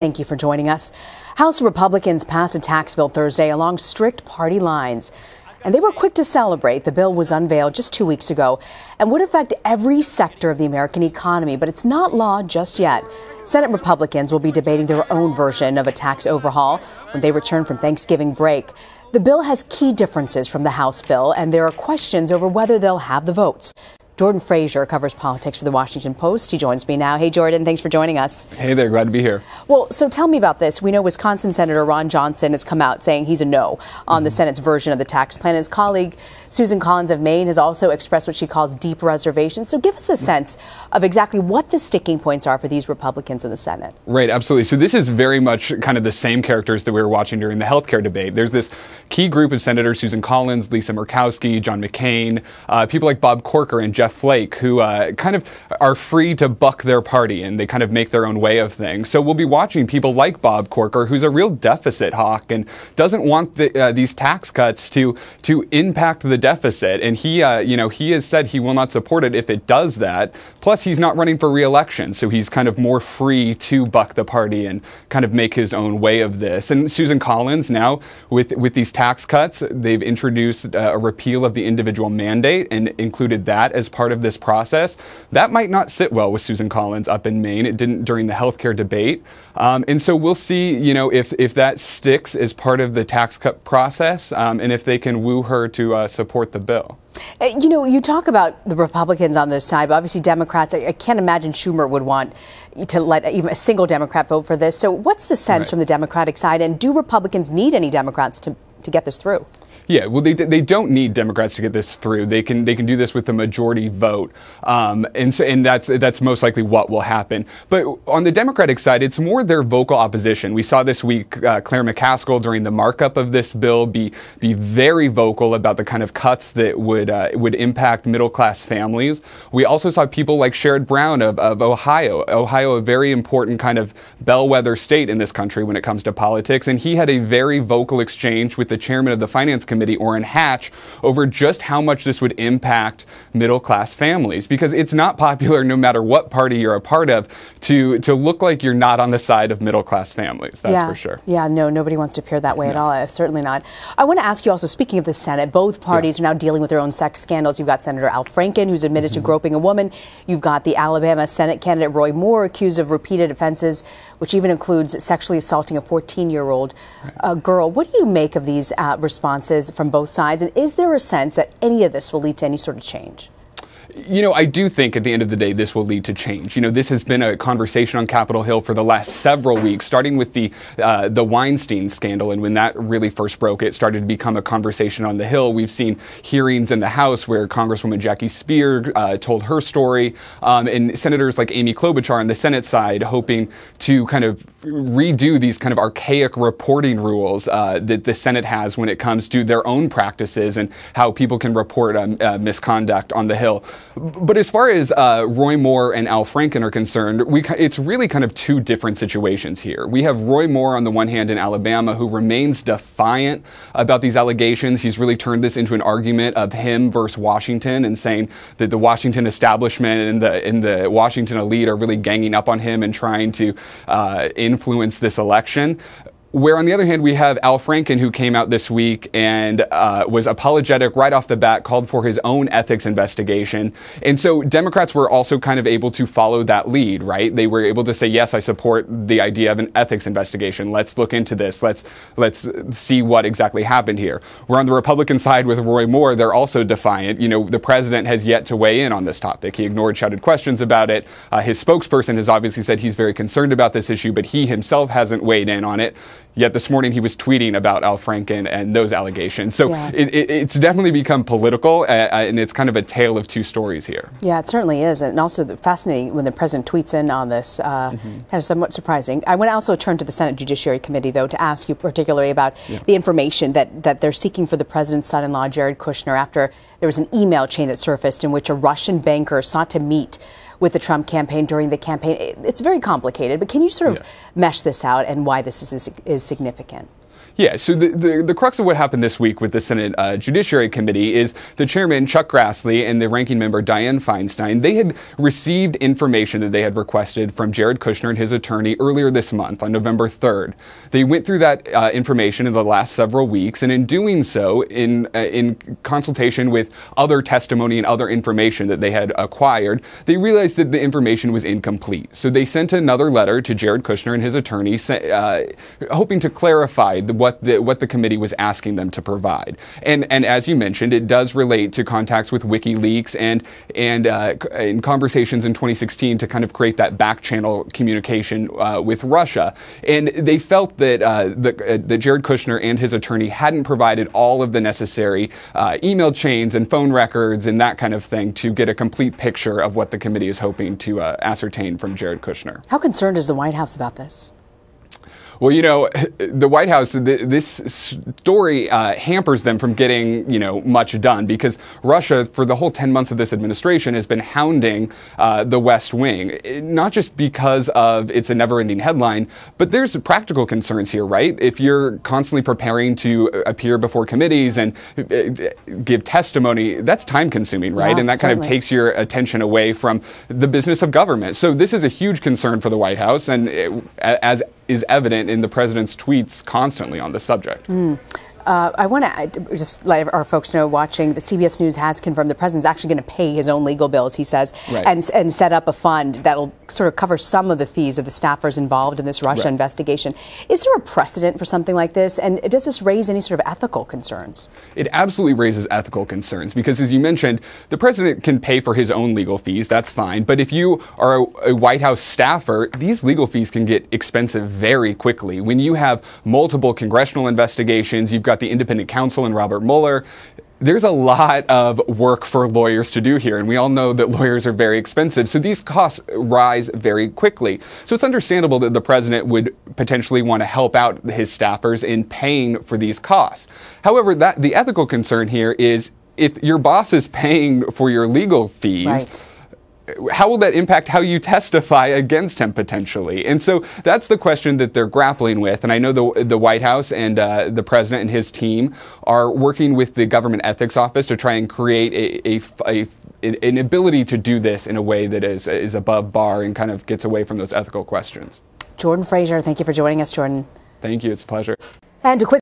Thank you for joining us. House Republicans passed a tax bill Thursday along strict party lines, and they were quick to celebrate. The bill was unveiled just 2 weeks ago and would affect every sector of the American economy, but it's not law just yet. Senate Republicans will be debating their own version of a tax overhaul when they return from Thanksgiving break. The bill has key differences from the House bill, and there are questions over whether they'll have the votes. Jordan Fraser covers politics for The Washington Post. He joins me now. Hey, Jordan, thanks for joining us. Hey there, glad to be here. Well, so tell me about this. We know Wisconsin Senator Ron Johnson has come out saying he's a no on the Senate's version of the tax plan. His colleague Susan Collins of Maine has also expressed what she calls deep reservations. So give us a sense of exactly what the sticking points are for these Republicans in the Senate. Right, absolutely. So this is very much kind of the same characters that we were watching during the healthcare debate. There's this key group of senators, Susan Collins, Lisa Murkowski, John McCain, people like Bob Corker and Jeff Flake, who kind of are free to buck their party and they kind of make their own way of things. So we'll be watching people like Bob Corker, who's a real deficit hawk and doesn't want these tax cuts to impact the deficit. And he has said he will not support it if it does that. Plus, he's not running for re-election, so he's kind of more free to buck the party and kind of make his own way of this. And Susan Collins now, with these tax cuts, they've introduced a repeal of the individual mandate and included that as part of this process. That might not sit well with Susan Collins up in Maine. It didn't during the healthcare debate. And so we'll see, if that sticks as part of the tax cut process and if they can woo her to support the bill. You talk about the Republicans on this side, but obviously Democrats, I can't imagine Schumer would want to let even a single Democrat vote for this. So what's the sense from the Democratic side, and do Republicans need any Democrats to get this through? Yeah, well, they don't need Democrats to get this through. They can do this with the majority vote, and that's most likely what will happen. But on the Democratic side, it's more their vocal opposition. We saw this week Claire McCaskill during the markup of this bill be very vocal about the kind of cuts that would impact middle class families. We also saw people like Sherrod Brown of Ohio, a very important kind of bellwether state in this country when it comes to politics, and he had a very vocal exchange with the chairman of the Finance Committee, Orrin Hatch, over just how much this would impact middle-class families, because it's not popular, no matter what party you're a part of, to look like you're not on the side of middle-class families. That's for sure. Yeah, no, nobody wants to appear that way at all. Certainly not. I want to ask you also, speaking of the Senate, both parties are now dealing with their own sex scandals. You've got Senator Al Franken, who's admitted to groping a woman. You've got the Alabama Senate candidate Roy Moore, accused of repeated offenses, which even includes sexually assaulting a 14-year-old girl. What do you make of these responses from both sides, and is there a sense that any of this will lead to any sort of change? I do think at the end of the day, this will lead to change. This has been a conversation on Capitol Hill for the last several weeks, starting with the Weinstein scandal. And when that really first broke, it started to become a conversation on the Hill. We've seen hearings in the House where Congresswoman Jackie Speier told her story, and senators like Amy Klobuchar on the Senate side hoping to kind of redo these kind of archaic reporting rules that the Senate has when it comes to their own practices and how people can report misconduct on the Hill. But as far as Roy Moore and Al Franken are concerned, it's really kind of two different situations here. We have Roy Moore on the one hand in Alabama, who remains defiant about these allegations. He's really turned this into an argument of him versus Washington and saying that the Washington establishment and the Washington elite are really ganging up on him and trying to influence this election. Where, on the other hand, we have Al Franken, who came out this week and was apologetic right off the bat, called for his own ethics investigation. And so Democrats were also kind of able to follow that lead, right? They were able to say, yes, I support the idea of an ethics investigation. Let's look into this. Let's see what exactly happened here. We're on the Republican side with Roy Moore. They're also defiant. The president has yet to weigh in on this topic. He ignored shouted questions about it. His spokesperson has obviously said he's very concerned about this issue, but he himself hasn't weighed in on it. Yet this morning he was tweeting about Al Franken and those allegations. So it's definitely become political, and it's kind of a tale of two stories here. Yeah, it certainly is. And also fascinating when the president tweets in on this, kind of somewhat surprising. I want to also turn to the Senate Judiciary Committee, though, to ask you particularly about the information that they're seeking for the president's son-in-law, Jared Kushner, after there was an email chain that surfaced in which a Russian banker sought to meet with the Trump campaign during the campaign. It's very complicated, but can you sort of mesh this out and why this is significant? Yeah, so the crux of what happened this week with the Senate Judiciary Committee is the chairman, Chuck Grassley, and the ranking member, Dianne Feinstein, they had received information that they had requested from Jared Kushner and his attorney earlier this month on November 3rd. They went through that information in the last several weeks, and in doing so, in consultation with other testimony and other information that they had acquired, they realized that the information was incomplete. So they sent another letter to Jared Kushner and his attorney, hoping to clarify what the committee was asking them to provide. And as you mentioned, it does relate to contacts with WikiLeaks and in conversations in 2016 to kind of create that back channel communication with Russia. And they felt that that Jared Kushner and his attorney hadn't provided all of the necessary email chains and phone records and that kind of thing to get a complete picture of what the committee is hoping to ascertain from Jared Kushner. How concerned is the White House about this? Well, the White House, this story hampers them from getting, much done because Russia, for the whole 10 months of this administration, has been hounding the West Wing, not just because of it's a never-ending headline, but there's practical concerns here, right? If you're constantly preparing to appear before committees and give testimony, that's time-consuming, right? Yeah, and that certainly kind of takes your attention away from the business of government. So this is a huge concern for the White House, and as is evident in the president's tweets constantly on the subject. I want to just let our folks know watching, the CBS News has confirmed the president's actually going to pay his own legal bills, he says, right, and set up a fund that'll sort of cover some of the fees of the staffers involved in this Russia right investigation. Is there a precedent for something like this? And does this raise any sort of ethical concerns? It absolutely raises ethical concerns because, as you mentioned, the president can pay for his own legal fees. That's fine. But if you are a White House staffer, these legal fees can get expensive very quickly. When you have multiple congressional investigations, you've got the independent counsel and Robert Mueller. There's a lot of work for lawyers to do here, and we all know that lawyers are very expensive, so these costs rise very quickly. So it's understandable that the president would potentially want to help out his staffers in paying for these costs. However, the ethical concern here is if your boss is paying for your legal fees, right, how will that impact how you testify against him potentially? And so that's the question that they're grappling with. And I know the White House and the president and his team are working with the Government Ethics Office to try and create an ability to do this in a way that is above bar and kind of gets away from those ethical questions. Jordan Fraser, thank you for joining us, Jordan. Thank you. It's a pleasure. And a quick